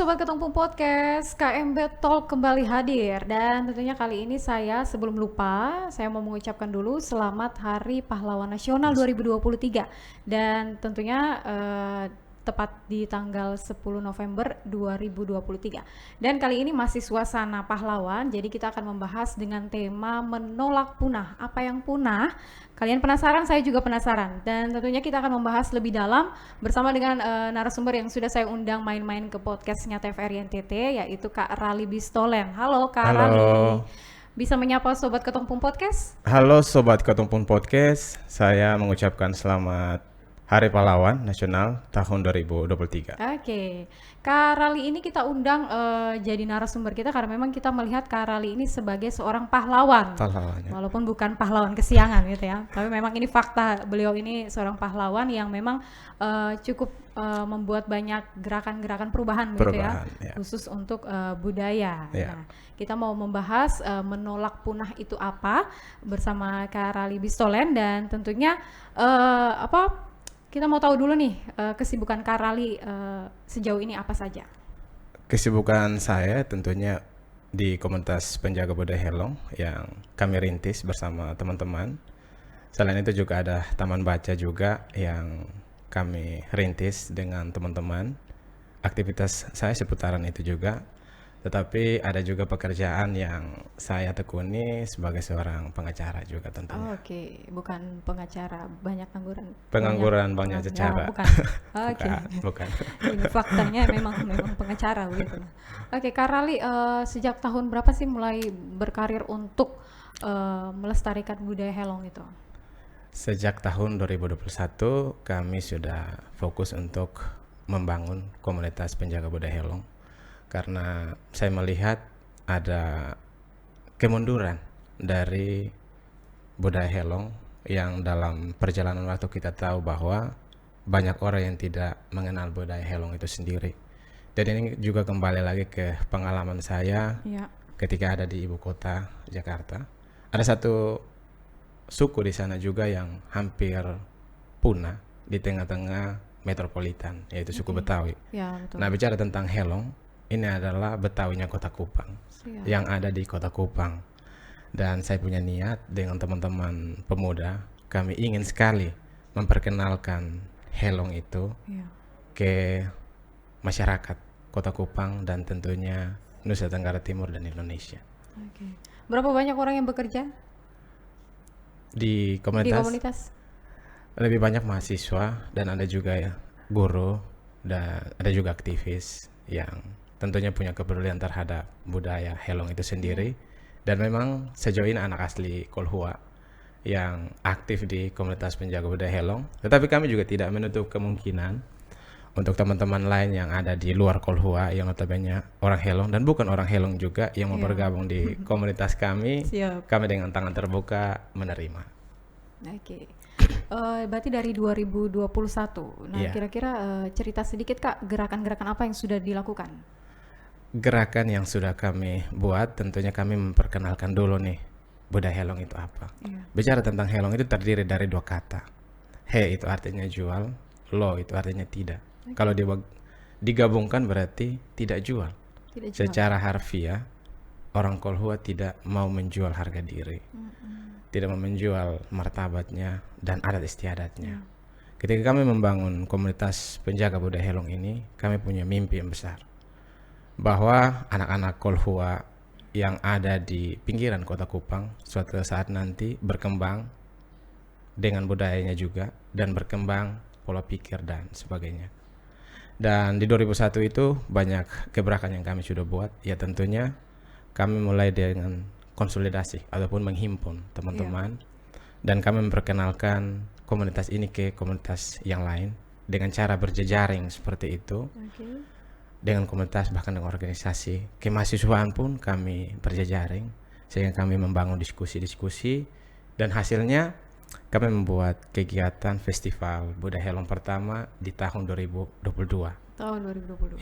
Sobat Ketumpung Podcast, KMB Talk kembali hadir. Dan tentunya kali ini saya sebelum lupa, saya mau mengucapkan dulu selamat Hari Pahlawan Nasional 2023. Dan tentunya tepat di tanggal 10 November 2023. Dan kali ini masih suasana pahlawan, jadi kita akan membahas dengan tema menolak punah. Apa yang punah? Kalian penasaran, saya juga penasaran. Dan tentunya kita akan membahas lebih dalam bersama dengan narasumber yang sudah saya undang main-main ke podcastnya TVRI NTT, yaitu Kak Rali Bistolen. Halo Kak Rali. Halo. Bisa menyapa Sobat Ketumpung Podcast? Halo Sobat Ketumpung Podcast, saya mengucapkan selamat Hari Pahlawan Nasional tahun 2023. Oke, Kak Rali ini kita undang jadi narasumber kita karena memang kita melihat Kak Rali ini sebagai seorang pahlawan. Pahlawannya. Walaupun bukan pahlawan kesiangan gitu ya, tapi memang ini fakta, beliau ini seorang pahlawan yang memang cukup membuat banyak gerakan-gerakan perubahan gitu ya, khusus untuk budaya. Ya. Nah, kita mau membahas menolak punah itu apa bersama Kak Rali Bistolen dan tentunya kita mau tahu dulu nih kesibukan Kak Rali sejauh ini apa saja? Kesibukan saya tentunya di komunitas penjaga budaya Helong yang kami rintis bersama teman-teman. Selain itu juga ada taman baca juga yang kami rintis dengan teman-teman. Aktivitas saya seputaran itu juga. Tetapi ada juga pekerjaan yang saya tekuni sebagai seorang pengacara juga tentunya. Oh, oke, bukan pengacara, banyak angguran. Pengangguran banyak secara. Bukan. Oke. Bukan. Ini faktanya memang pengacara begitu. Oke, Kak Rali sejak tahun berapa sih mulai berkarir untuk melestarikan budaya Helong itu? Sejak tahun 2021 kami sudah fokus untuk membangun komunitas penjaga budaya Helong. Karena saya melihat ada kemunduran dari budaya Helong yang dalam perjalanan waktu kita tahu bahwa banyak orang yang tidak mengenal budaya Helong itu sendiri. Dan ini juga kembali lagi ke pengalaman saya ketika ada di ibu kota Jakarta. Ada satu suku di sana juga yang hampir punah di tengah-tengah metropolitan, yaitu suku Betawi. Ya, betul. Nah, bicara tentang Helong, ini adalah Betawinya Kota Kupang. Yang ada di Kota Kupang. Dan saya punya niat dengan teman-teman pemuda, kami ingin sekali memperkenalkan Helong itu ke masyarakat Kota Kupang dan tentunya Nusa Tenggara Timur dan Indonesia. Oke. Berapa banyak orang yang bekerja di komunitas? Lebih banyak mahasiswa dan ada juga ya guru dan ada juga aktivis yang tentunya punya kepedulian terhadap budaya Helong itu sendiri. Dan memang sejauh ini anak asli Kolhua yang aktif di komunitas penjaga budaya Helong. Tetapi kami juga tidak menutup kemungkinan untuk teman-teman lain yang ada di luar Kolhua yang notabene orang Helong dan bukan orang Helong juga yang mau bergabung di komunitas kami. Kami dengan tangan terbuka menerima. Oke. Berarti dari 2021. Nah, kira-kira cerita sedikit Kak, gerakan-gerakan apa yang sudah dilakukan? Gerakan yang sudah kami buat, tentunya kami memperkenalkan dulu nih budaya Helong itu apa. Bicara tentang Helong itu terdiri dari dua kata. He itu artinya jual, lo itu artinya tidak. Kalau digabungkan berarti tidak jual. Secara harfiah, orang Kolhua tidak mau menjual harga diri. Tidak mau menjual martabatnya dan adat istiadatnya. Ketika kami membangun komunitas penjaga budaya Helong ini, kami punya mimpi yang besar. Bahwa anak-anak Kolhua yang ada di pinggiran Kota Kupang suatu saat nanti berkembang dengan budayanya juga dan berkembang pola pikir dan sebagainya. Dan di 2001 itu banyak gebrakan yang kami sudah buat. Ya tentunya kami mulai dengan konsolidasi ataupun menghimpun teman-teman dan kami memperkenalkan komunitas ini ke komunitas yang lain dengan cara berjejaring seperti itu. Dengan komunitas bahkan dengan organisasi kemahasiswaan pun kami berjejaring sehingga kami membangun diskusi-diskusi dan hasilnya kami membuat kegiatan festival budaya Helong pertama di tahun 2022. Tahun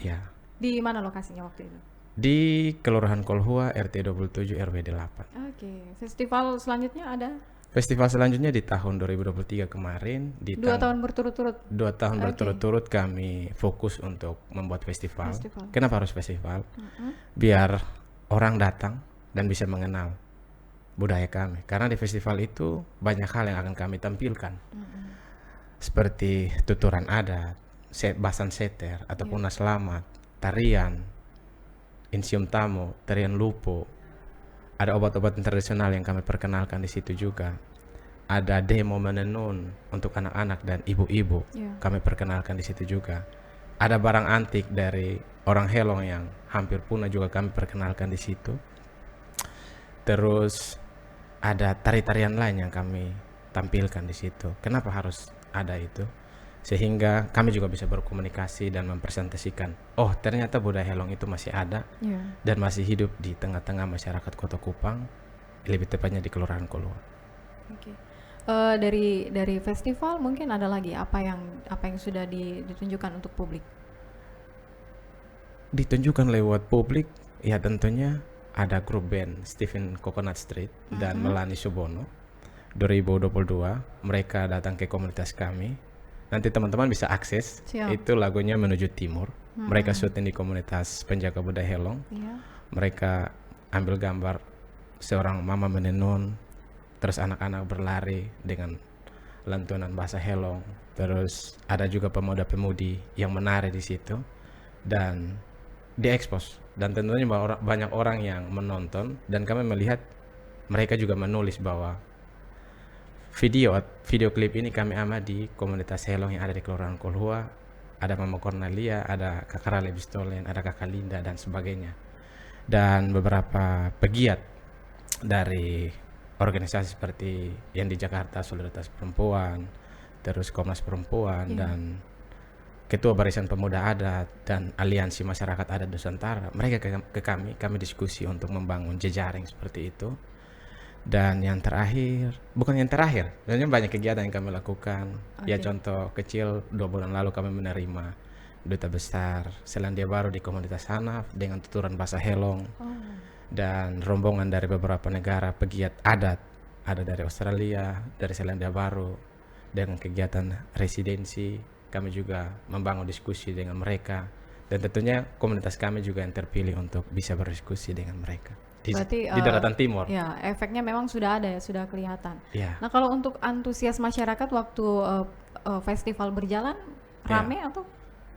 2022. Ya. Di mana lokasinya waktu itu? Di Kelurahan Kolhua RT 27 RW 8. Oke. Festival selanjutnya ada? Festival selanjutnya di tahun 2023 kemarin, di 2 tahun berturut-turut 2 tahun Oke. berturut-turut kami fokus untuk membuat festival. Festival. Kenapa harus festival? Biar orang datang dan bisa mengenal budaya kami. Karena di festival itu banyak hal yang akan kami tampilkan. Seperti tuturan adat, basan seter, ataupun selamat, tarian, insium tamu, tarian lupo. Ada obat-obatan tradisional yang kami perkenalkan di situ juga. Ada demo menenun untuk anak-anak dan ibu-ibu. Iya. Kami perkenalkan di situ juga. Ada barang antik dari orang Helong yang hampir punah juga kami perkenalkan di situ. Terus ada tari-tarian lain yang kami tampilkan di situ. Kenapa harus ada itu? Sehingga kami juga bisa berkomunikasi dan mempresentasikan, oh ternyata budaya Helong itu masih ada Iya. dan masih hidup di tengah-tengah masyarakat Kota Kupang, lebih tepatnya di Kelurahan Kolua. Oke. Dari festival mungkin ada lagi apa yang sudah ditunjukkan untuk publik? Ditunjukkan lewat publik, ya tentunya ada grup band Stephen Coconut Street dan Melani Subono. 2022 mereka datang ke komunitas kami. Nanti teman-teman bisa akses. Siap. Itu lagunya Menuju Timur. Mereka syuting di komunitas penjaga budaya Helong. Iya. Mereka ambil gambar seorang mama menenun, terus anak-anak berlari dengan lantunan bahasa Helong. Terus ada juga pemuda-pemudi yang menari di situ dan diekspos. Dan tentunya banyak orang yang menonton dan kami melihat mereka juga menulis bahwa video klip ini kami amati di komunitas Helong yang ada di Kelurahan Kolua. Ada Mama Cornelia, ada Kakak Rale Bistolen, ada Kakak Linda dan sebagainya. Dan beberapa pegiat dari organisasi seperti yang di Jakarta, Solidaritas Perempuan, terus Komnas Perempuan, dan Ketua Barisan Pemuda Adat dan Aliansi Masyarakat Adat Nusantara. Mereka ke kami diskusi untuk membangun jejaring seperti itu. Dan yang terakhir, bukan yang terakhir, sebenarnya banyak kegiatan yang kami lakukan. Ya contoh kecil, 2 bulan lalu kami menerima Duta Besar Selandia Baru di komunitas Hanaf dengan tuturan bahasa Helong. Dan rombongan dari beberapa negara pegiat adat, ada dari Australia, dari Selandia Baru. Dengan kegiatan residensi, kami juga membangun diskusi dengan mereka. Dan tentunya komunitas kami juga yang terpilih untuk bisa berdiskusi dengan mereka. Berarti Di Daratan Timur. ya, efeknya memang sudah ada ya, sudah kelihatan. Ya. Nah, kalau untuk antusias masyarakat waktu festival berjalan rame atau?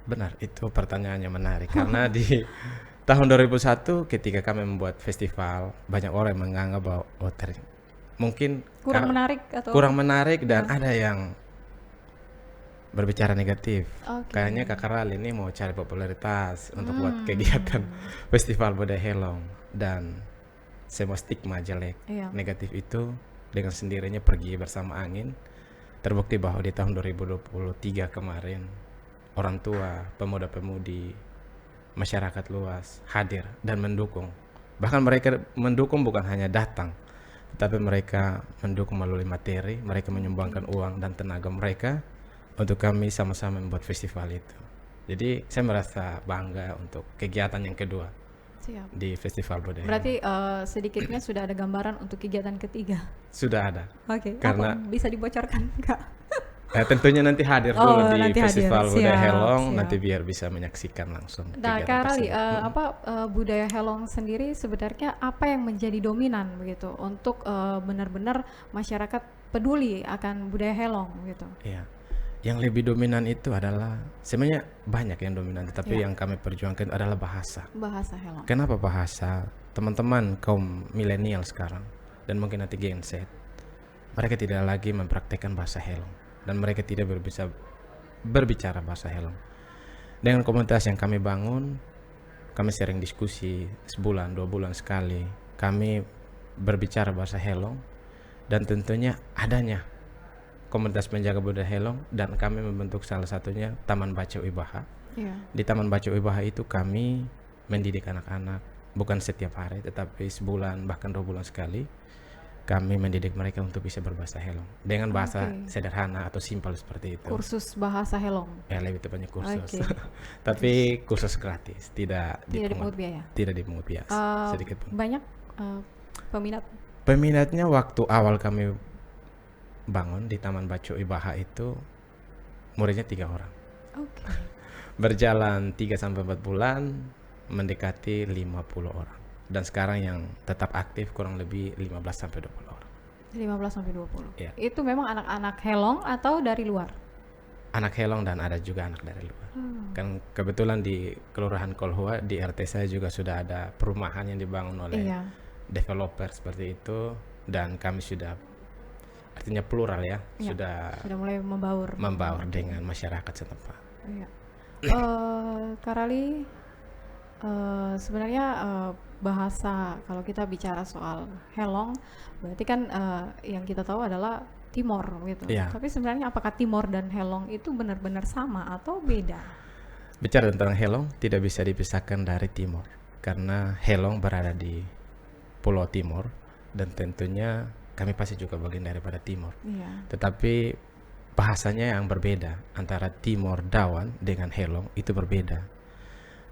Benar, itu pertanyaannya menarik karena di tahun 2001 ketika kami membuat festival, banyak orang yang menganggap bahwa mungkin Kurang menarik atau? kurang menarik dan ada yang berbicara negatif. Oke. Kayaknya Kakak Ral ini mau cari popularitas untuk buat kegiatan festival budaya Helong, dan semua stigma jelek negatif itu dengan sendirinya pergi bersama angin. Terbukti bahwa di tahun 2023 kemarin orang tua, pemuda-pemudi, masyarakat luas hadir dan mendukung. Bahkan mereka mendukung bukan hanya datang, tetapi mereka mendukung melalui materi. Mereka menyumbangkan uang dan tenaga mereka untuk kami sama-sama membuat festival itu. Jadi saya merasa bangga untuk kegiatan yang kedua. Siap. Di festival budaya. Berarti sedikitnya sudah ada gambaran untuk kegiatan ketiga. Sudah ada. Oke. Karena bisa dibocorkan, Kak? Tentunya nanti hadir dulu di nanti festival hadir. budaya Siap, Helong, siap. nanti biar bisa menyaksikan langsung. Nah, kegiatan Kak Rali, tersebut. budaya Helong sendiri sebenarnya apa yang menjadi dominan begitu untuk benar-benar masyarakat peduli akan budaya Helong gitu? Iya. Yang lebih dominan itu adalah sebenarnya banyak yang dominan, tetapi yang kami perjuangkan adalah bahasa. Bahasa Helong. Kenapa bahasa? Teman-teman kaum milenial sekarang dan mungkin nanti Gen Z, mereka tidak lagi mempraktekkan bahasa Helong dan mereka tidak bisa berbicara bahasa Helong. Dengan komunitas yang kami bangun, kami sering diskusi sebulan, 2 bulan sekali. Kami berbicara bahasa Helong dan tentunya adanya komunitas penjaga budaya Helong dan kami membentuk salah satunya Taman Baca Wibaha. Di Taman Baca Wibaha itu kami mendidik anak-anak bukan setiap hari tetapi sebulan bahkan 2 bulan sekali. Kami mendidik mereka untuk bisa berbahasa Helong dengan bahasa sederhana atau simpel seperti itu. Kursus bahasa Helong. Ya lebih tepatnya kursus. Tapi kursus gratis, tidak dipungut biaya. Tidak dipungut biaya sedikit pun. Banyak peminat. Peminatnya waktu awal kami bangun di Taman Baco Ibaha itu muridnya 3 orang. Oke. Berjalan 3 sampai 4 bulan mendekati 50 orang. Dan sekarang yang tetap aktif kurang lebih 15 sampai 20 orang. 15 sampai 20. Iya. Itu memang anak-anak Helong atau dari luar? Anak Helong dan ada juga anak dari luar. Kan kebetulan di Kelurahan Kolhua di RT saya juga sudah ada perumahan yang dibangun oleh Iya. developer seperti itu, dan kami sudah, artinya plural ya, Iya. sudah mulai membaur. dengan masyarakat setempat. Iya. Kak Rali, sebenarnya bahasa kalau kita bicara soal Helong, berarti kan yang kita tahu adalah Timor gitu. Iya. Tapi sebenarnya apakah Timor dan Helong itu benar-benar sama atau beda? Bicara tentang Helong tidak bisa dipisahkan dari Timor, karena Helong berada di Pulau Timor dan tentunya kami pasti juga bagian daripada Timor. Iya. Tetapi bahasanya yang berbeda antara Timor Dawan dengan Helong itu berbeda.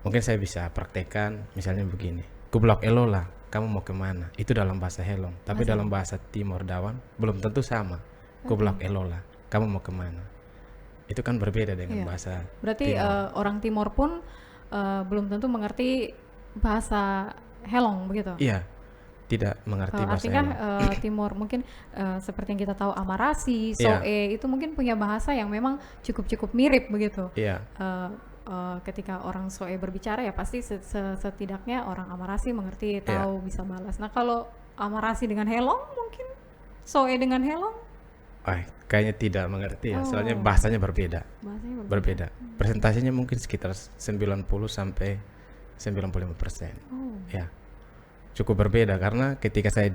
Mungkin saya bisa praktekkan misalnya begini. Kublok Elola, kamu mau kemana? Itu dalam bahasa Helong. Tapi dalam bahasa Timor Dawan belum tentu sama. Kublok Elola, kamu mau kemana? Itu kan berbeda dengan Iya. bahasa Berarti Timor. orang Timor pun belum tentu mengerti bahasa Helong begitu? Iya, tidak mengerti bahasa Artinya Helong. Timor mungkin seperti yang kita tahu Amarasi, Iya. Soe itu mungkin punya bahasa yang memang cukup mirip begitu. Iya, Ketika orang Soe berbicara ya pasti setidaknya orang Amarasi mengerti, tahu, bisa balas. Nah kalau Amarasi dengan Helong mungkin Soe dengan Helong kayaknya tidak mengerti ya, soalnya Oh. bahasanya berbeda. bahasanya Berbeda. Presentasinya mungkin sekitar 90 sampai 95%. Oh. Ya, cukup berbeda karena ketika saya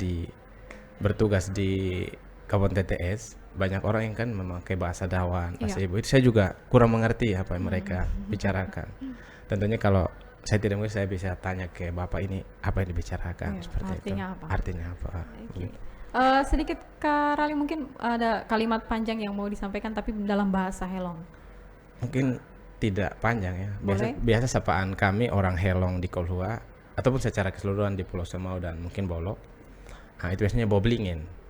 bertugas di Kabupaten TTS, banyak orang yang kan memakai bahasa Dawan, bahasa Iya. Ibu. Itu saya juga kurang mengerti apa yang mereka bicarakan. Tentunya kalau saya tidak mungkin saya bisa tanya ke Bapak ini apa yang dibicarakan, Iya, seperti artinya itu. apa? Artinya apa? Oke. Sedikit Kak Rali mungkin ada kalimat panjang yang mau disampaikan tapi dalam bahasa Helong. Mungkin tidak panjang ya. Boleh. Biasa sapaan kami orang Helong di Kolhua ataupun secara keseluruhan di Pulau Semau dan mungkin Bolok. Itu biasanya boblingin.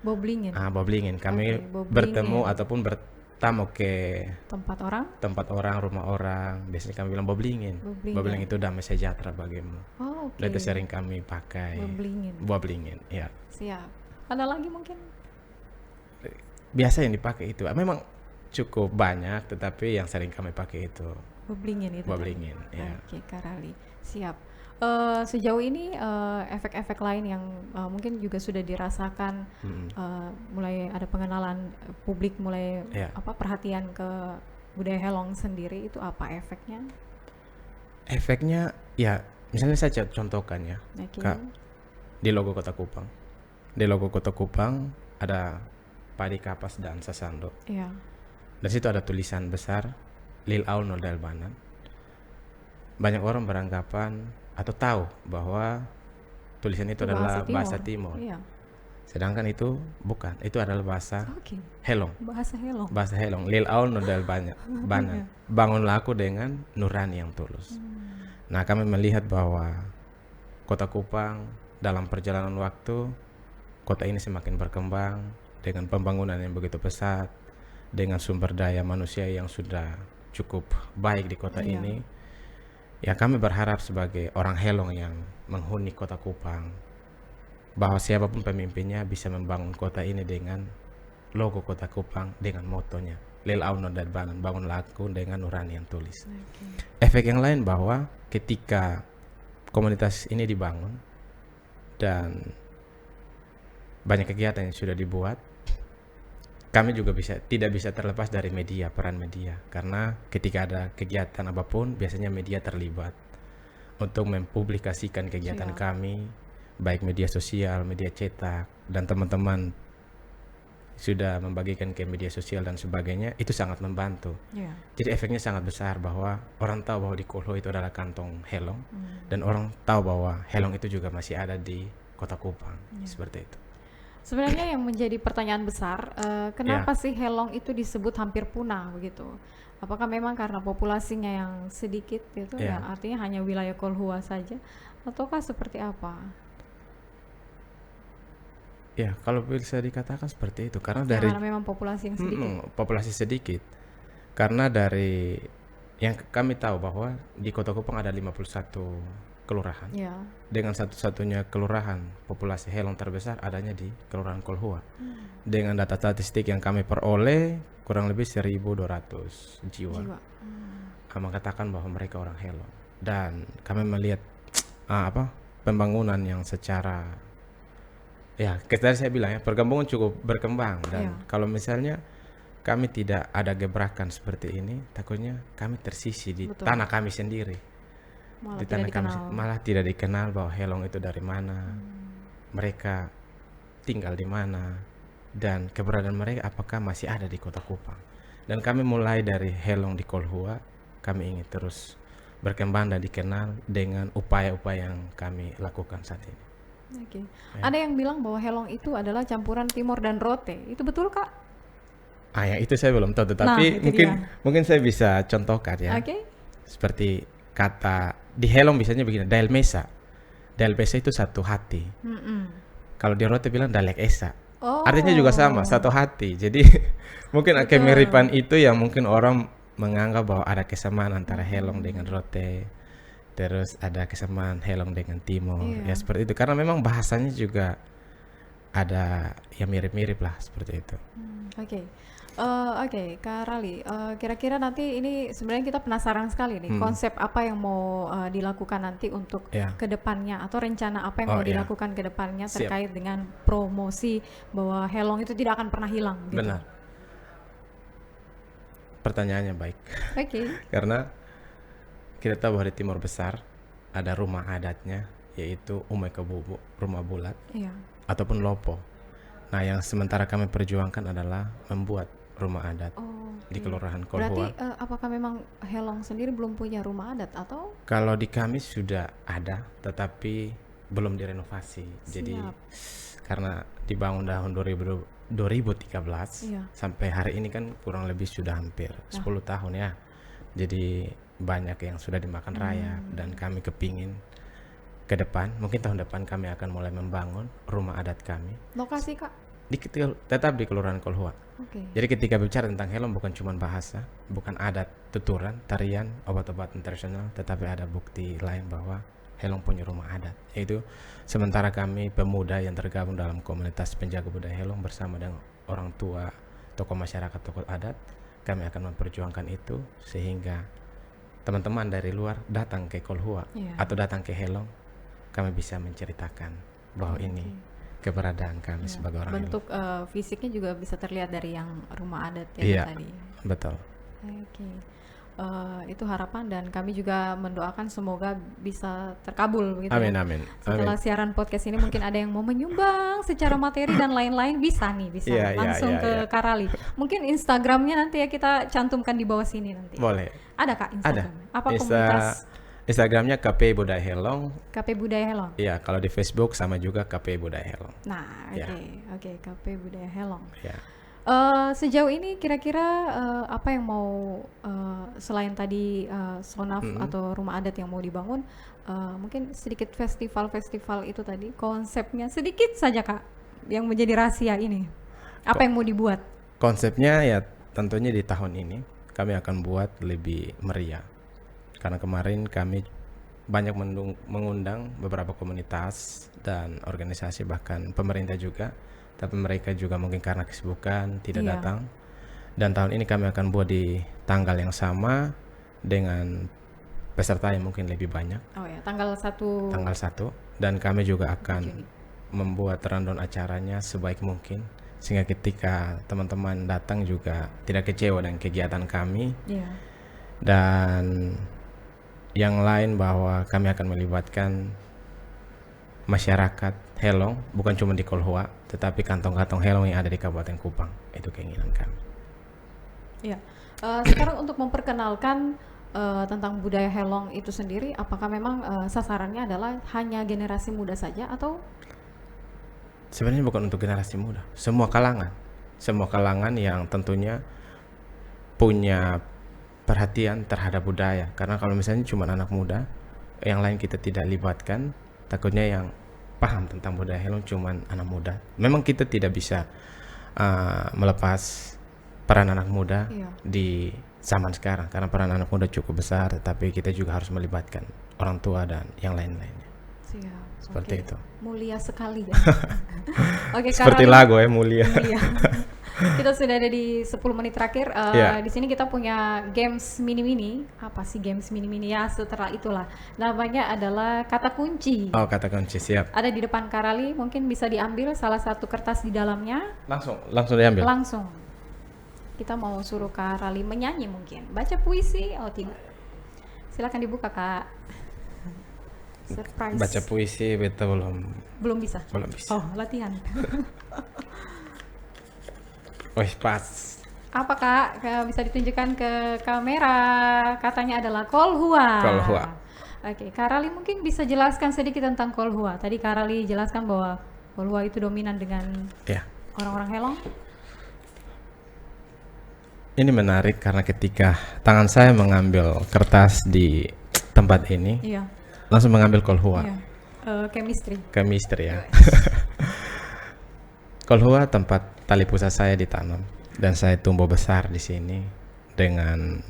Boblingin, Boblingin. Kami Oke, boblingin. bertemu ataupun bertamu ke tempat orang. rumah orang. Biasanya kami bilang boblingin. Boblingin. Bobling itu damai sejahtera bagimu. Oh, oke. Dan itu sering kami pakai. Boblingin. Boblingin, ya. Siap. Ada lagi mungkin? Biasa yang dipakai itu. Memang cukup banyak, tetapi yang sering kami pakai itu Boblingin itu. boblingin, ya. Oke, Kak Rali. Siap. Sejauh ini efek-efek lain yang mungkin juga sudah dirasakan, mulai ada pengenalan publik, mulai Iya. perhatian ke budaya Helong sendiri, itu apa efeknya? Efeknya ya, misalnya saya contohkan ya, Oke. Kak, di logo Kota Kupang. Di logo Kota Kupang ada padi kapas dan sasando. Iya. Dari situ ada tulisan besar Lil Aul Nodal Banan. Banyak orang beranggapan atau tahu bahwa tulisan itu adalah bahasa Timor. Iya. Sedangkan itu bukan, itu adalah bahasa Oke. Helong. Bahasa Helong. Bahasa Helong. Lil Aul Nodal Banan. Bangunlah aku dengan nurani yang tulus. Nah, kami melihat bahwa Kota Kupang dalam perjalanan waktu, kota ini semakin berkembang dengan pembangunan yang begitu pesat, dengan sumber daya manusia yang sudah cukup baik di kota Iya. ini. Ya, kami berharap sebagai orang Helong yang menghuni Kota Kupang bahwa siapapun pemimpinnya bisa membangun kota ini dengan logo Kota Kupang, dengan motonya Lil Aul Nodal Banan, bangunlah aku dengan nurani yang tulis. Oke. Efek yang lain bahwa ketika komunitas ini dibangun dan banyak kegiatan yang sudah dibuat, kami juga tidak bisa terlepas dari media, peran media, karena ketika ada kegiatan apapun biasanya media terlibat untuk mempublikasikan kegiatan Siap. kami, baik media sosial, media cetak, dan teman-teman sudah membagikan ke media sosial dan sebagainya. Itu sangat membantu. Iya. Jadi efeknya sangat besar bahwa orang tahu bahwa di Kolho itu adalah kantong Helong, dan orang tahu bahwa Helong itu juga masih ada di Kota Kupang. Seperti itu. Sebenarnya yang menjadi pertanyaan besar, kenapa sih Helong itu disebut hampir punah begitu? Apakah memang karena populasinya yang sedikit gitu, Iya. ya artinya hanya wilayah Kolhua saja, ataukah seperti apa? Ya, kalau bisa dikatakan seperti itu karena Ya, dari karena memang populasi yang sedikit. populasi sedikit. Karena dari yang kami tahu bahwa di Kota Kupang ada 51 kelurahan. Ya. Dengan satu-satunya kelurahan populasi helong terbesar adanya di Kelurahan Kolhua. Dengan data statistik yang kami peroleh kurang lebih 1.200 jiwa. Jiwa. Mengatakan bahwa mereka orang helong. Dan kami melihat pembangunan yang secara ya, tadi saya bilang ya, perkembangan cukup berkembang dan kalau misalnya kami tidak ada gebrakan seperti ini, takutnya kami tersisi di Betul. tanah kami sendiri. Malah Di tidak tanah kami dikenal. malah tidak dikenal bahwa helong itu dari mana, mereka tinggal di mana, dan keberadaan mereka apakah masih ada di Kota Kupang. Dan kami mulai dari helong di Kolhua, kami ingin terus berkembang dan dikenal dengan upaya-upaya yang kami lakukan saat ini. Oke. Ada yang bilang bahwa helong itu adalah campuran Timor dan Rote. Itu betul, Kak? Yang itu saya belum tahu, tetapi itu mungkin saya bisa contohkan ya. Oke. Seperti kata di helong biasanya begini, Dael Mesa. Dael Mesa itu satu hati. Kalau di Rote bilang Dalek Esa. Oh. Artinya juga sama, satu hati. Jadi mungkin kemiripan itu yang mungkin orang menganggap bahwa ada kesamaan antara helong dengan Rote. Terus ada kesamaan helong dengan Timor. Ya seperti itu. Karena memang bahasanya juga ada yang mirip-mirip lah seperti itu. Oke. Oke, Kak Rali, kira-kira nanti ini sebenarnya kita penasaran sekali nih, konsep apa yang mau dilakukan nanti untuk kedepannya atau rencana apa yang mau dilakukan kedepannya terkait dengan promosi bahwa helong itu tidak akan pernah hilang. Gitu. Benar. Pertanyaannya baik. Oke. Karena kita tahu bahwa di Timur Besar ada rumah adatnya, yaitu Umai Kebubu, rumah bulat, ataupun Lopo. Nah, yang sementara kami perjuangkan adalah membuat rumah adat di Kelurahan Kolhua. Berarti apakah memang helong sendiri belum punya rumah adat atau? Kalau di kami sudah ada, tetapi belum direnovasi. Jadi karena dibangun tahun 2013 sampai hari ini kan kurang lebih sudah hampir 10 tahun ya. Jadi banyak yang sudah dimakan rayap dan kami kepingin ke depan, mungkin tahun depan kami akan mulai membangun rumah adat kami. Lokasi, Kak? Tetap di Kelurahan Kolhua. Jadi ketika bicara tentang helong bukan cuma bahasa, bukan adat, tuturan, tarian, obat-obatan tradisional, tetapi ada bukti lain bahwa helong punya rumah adat. Yaitu sementara kami pemuda yang tergabung dalam komunitas penjaga budaya helong bersama dengan orang tua, tokoh masyarakat, tokoh adat, kami akan memperjuangkan itu sehingga teman-teman dari luar datang ke Kolhua atau datang ke helong, kami bisa menceritakan bahwa ini keberadaan kami sebagai orang bentuk fisiknya juga bisa terlihat dari yang rumah adat ya tadi. Betul. Oke. Itu harapan dan kami juga mendoakan semoga bisa terkabul begitu. Amin. Setelah siaran podcast ini mungkin ada yang mau menyumbang secara materi dan lain-lain bisa langsung ke Kak Rali. Mungkin Instagramnya nanti ya kita cantumkan di bawah sini nanti. Boleh. Ada Kak Instagram? Ada. Apa komunitas? Instagramnya KP Budaya Helong. KP Budaya Helong. Iya, kalau di Facebook sama juga KP Budaya Helong. Nah, oke, KP Budaya Helong. Ya. Sejauh ini kira-kira apa yang mau selain tadi Sonaf atau rumah adat yang mau dibangun, mungkin sedikit festival-festival itu tadi konsepnya sedikit saja Kak yang menjadi rahasia ini. Apa yang mau dibuat? Konsepnya ya tentunya di tahun ini kami akan buat lebih meriah. Karena kemarin kami banyak mengundang beberapa komunitas dan organisasi bahkan pemerintah juga, tapi mereka juga mungkin karena kesibukan tidak datang. Dan tahun ini kami akan buat di tanggal yang sama dengan peserta yang mungkin lebih banyak. Oh ya, tanggal 1. Tanggal 1 dan kami juga akan membuat rundown acaranya sebaik mungkin sehingga ketika teman-teman datang juga tidak kecewa dengan kegiatan kami. Dan yang lain bahwa kami akan melibatkan masyarakat helong bukan cuma di Kolhua tetapi kantong-kantong helong yang ada di Kabupaten Kupang. Itu keinginan kami. Ya. Sekarang untuk memperkenalkan tentang budaya helong itu sendiri, apakah memang sasarannya adalah hanya generasi muda saja atau? Sebenarnya bukan untuk generasi muda, semua kalangan yang tentunya punya perhatian terhadap budaya. Karena kalau misalnya cuma anak muda, yang lain kita tidak libatkan, takutnya yang paham tentang budaya Helong cuman anak muda. Memang kita tidak bisa melepas peran anak muda di zaman sekarang karena peran anak muda cukup besar, tetapi kita juga harus melibatkan orang tua dan yang lain-lainnya. Seperti itu. Mulia sekali ya. Oke, seperti lagu ya, mulia. Kita sudah ada di 10 menit terakhir. Di sini kita punya games mini-mini. Apa sih games mini-mini ya? Setelah itulah. Namanya adalah kata kunci. Oh, kata kunci, siap. Ada di depan Karali, mungkin bisa diambil salah satu kertas di dalamnya. Langsung diambil. Langsung. Kita mau suruh Karali menyanyi mungkin. Baca puisi. Oh, tidak. Silakan dibuka, Kak. Surprise. Baca puisi betul belum bisa. Oh, latihan. Pas. Apa Kak? Bisa ditunjukkan ke kamera. Katanya adalah kolhua. Oke, Karali mungkin bisa jelaskan sedikit tentang kolhua. Tadi Karali jelaskan bahwa kolhua itu dominan dengan orang-orang Helong. Ini menarik karena ketika tangan saya mengambil kertas di tempat ini, langsung mengambil kolhua. Chemistry ya. Kolhua tempat tali pusat saya ditanam dan saya tumbuh besar di sini dengan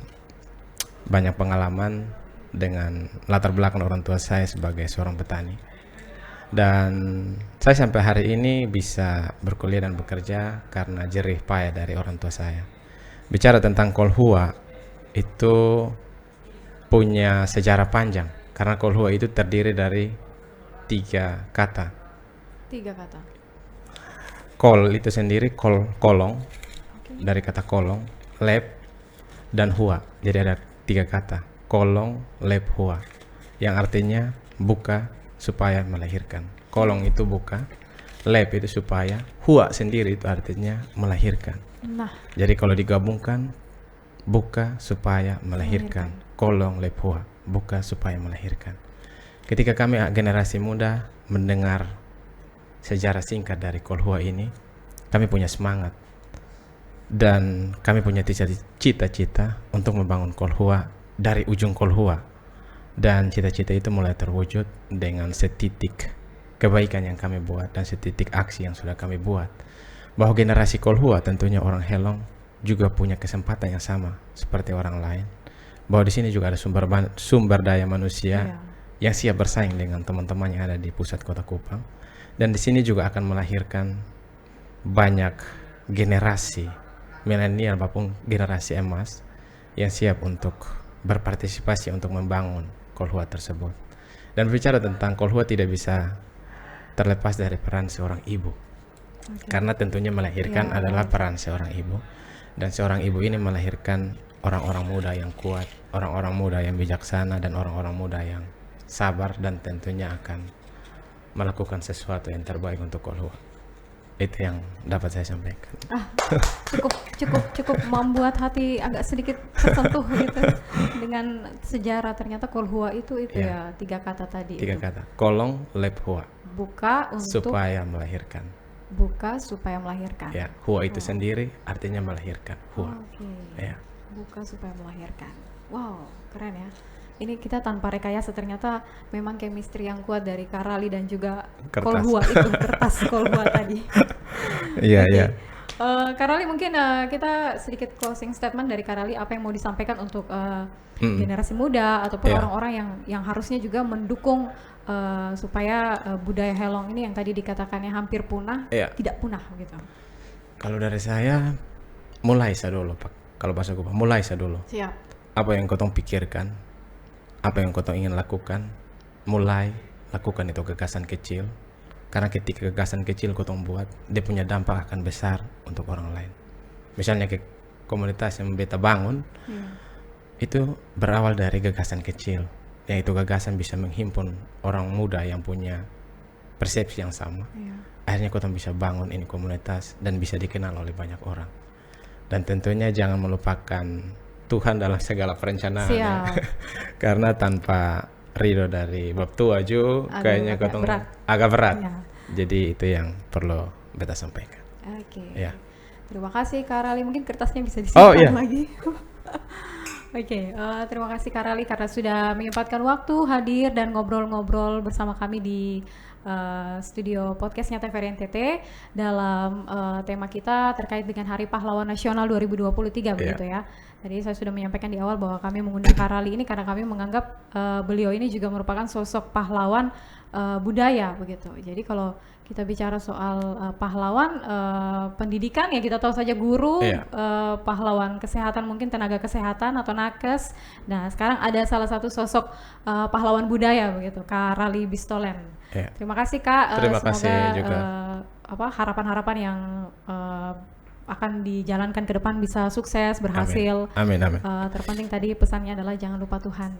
banyak pengalaman, dengan latar belakang orang tua saya sebagai seorang petani. Dan saya sampai hari ini bisa berkuliah dan bekerja karena jerih payah dari orang tua saya. Bicara tentang kolhua itu punya sejarah panjang karena kolhua itu terdiri dari 3 kata. Kol itu sendiri kolong, dari kata kolong, lep, dan hua. Jadi ada 3 kata, kolong, lep, hua, yang artinya buka supaya melahirkan. Kolong itu buka, lep itu supaya, hua sendiri itu artinya melahirkan. Jadi kalau digabungkan, buka supaya melahirkan. Kolong, lep, hua, buka supaya melahirkan. Ketika kami generasi muda mendengar sejarah singkat dari kolhua ini, kami punya semangat dan kami punya cita-cita untuk membangun kolhua dari ujung kolhua, dan cita-cita itu mulai terwujud dengan setitik kebaikan yang kami buat dan setitik aksi yang sudah kami buat, bahwa generasi kolhua tentunya orang Helong juga punya kesempatan yang sama seperti orang lain, bahwa di sini juga ada sumber daya manusia yang siap bersaing dengan teman-teman yang ada di pusat kota Kupang. Dan di sini juga akan melahirkan banyak generasi milenial maupun generasi emas yang siap untuk berpartisipasi untuk membangun kolhua tersebut. Dan berbicara tentang kolhua tidak bisa terlepas dari peran seorang ibu. Karena tentunya melahirkan adalah peran seorang ibu. Dan seorang ibu ini melahirkan orang-orang muda yang kuat, orang-orang muda yang bijaksana, dan orang-orang muda yang sabar dan tentunya akan melakukan sesuatu yang terbaik untuk kolhua. Itu yang dapat saya sampaikan. Cukup membuat hati agak sedikit tersentuh gitu dengan sejarah. Ternyata kolhua itu ya 3 kata tadi. 3 kata. Kolong, lep, hua. Buka untuk supaya melahirkan. Buka supaya melahirkan. Ya, hua itu sendiri artinya melahirkan. Hua. Ya. Buka supaya melahirkan. Wow, keren ya. Ini kita tanpa rekayasa, ternyata memang chemistry yang kuat dari Karali dan juga kolhua itu, kertas kolhua tadi. Iya. Karali, mungkin kita sedikit closing statement dari Karali, apa yang mau disampaikan untuk generasi muda ataupun orang-orang yang harusnya juga mendukung supaya budaya Helong ini yang tadi dikatakannya hampir punah, tidak punah gitu. Kalau dari saya, mulai saja dulu Pak. Kalau bahasa Kupang, mulai saja dulu. Siap. Apa yang kau pikirkan, apa yang kau ingin lakukan, mulai lakukan itu gagasan kecil. Karena ketika gagasan kecil kau buat, dia punya dampak akan besar untuk orang lain. Misalnya ke komunitas yang beta bangun, itu berawal dari gagasan kecil. Yaitu gagasan bisa menghimpun orang muda yang punya persepsi yang sama. Akhirnya kau bisa bangun ini komunitas dan bisa dikenal oleh banyak orang. Dan tentunya jangan melupakan Tuhan dalam segala perencanaan. Karena tanpa ridho dari bab tua juga kayaknya agak berat. Jadi itu yang perlu beta sampaikan. Terima kasih Kak Rali, mungkin kertasnya bisa disimpan lagi. Terima kasih Kak Rali karena sudah menyempatkan waktu hadir dan ngobrol-ngobrol bersama kami di studio podcastnya TVRI NTT dalam tema kita terkait dengan Hari Pahlawan Nasional 2023 begitu ya. Tadi saya sudah menyampaikan di awal bahwa kami mengundang Kak Rali ini karena kami menganggap beliau ini juga merupakan sosok pahlawan budaya begitu. Jadi kalau kita bicara soal pahlawan pendidikan ya kita tahu saja guru, pahlawan kesehatan mungkin tenaga kesehatan atau nakes. Nah sekarang ada salah satu sosok pahlawan budaya begitu, Kak Rali Bistolen. Terima kasih Kak. Terima kasih juga. Harapan-harapan yang akan dijalankan ke depan bisa sukses, berhasil. Amin. Terpenting tadi pesannya adalah jangan lupa Tuhan.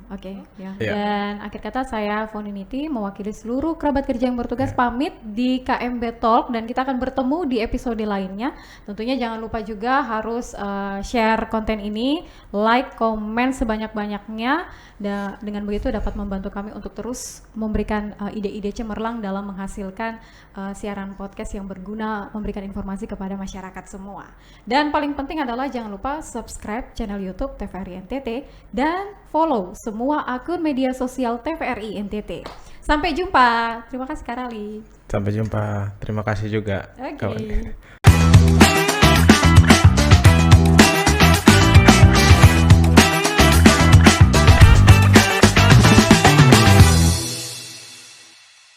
Dan akhir kata saya Foninity mewakili seluruh kerabat kerja yang bertugas pamit di KMB Talk dan kita akan bertemu di episode lainnya. Tentunya jangan lupa juga harus share konten ini, like, komen sebanyak-banyaknya. Dengan begitu dapat membantu kami untuk terus memberikan ide-ide cemerlang dalam menghasilkan siaran podcast yang berguna, memberikan informasi kepada masyarakat semua. Dan paling penting adalah jangan lupa subscribe channel YouTube TVRI NTT dan follow semua akun media sosial TVRI NTT. Sampai jumpa. Terima kasih Kak Rali. Sampai jumpa. Terima kasih juga. Oke.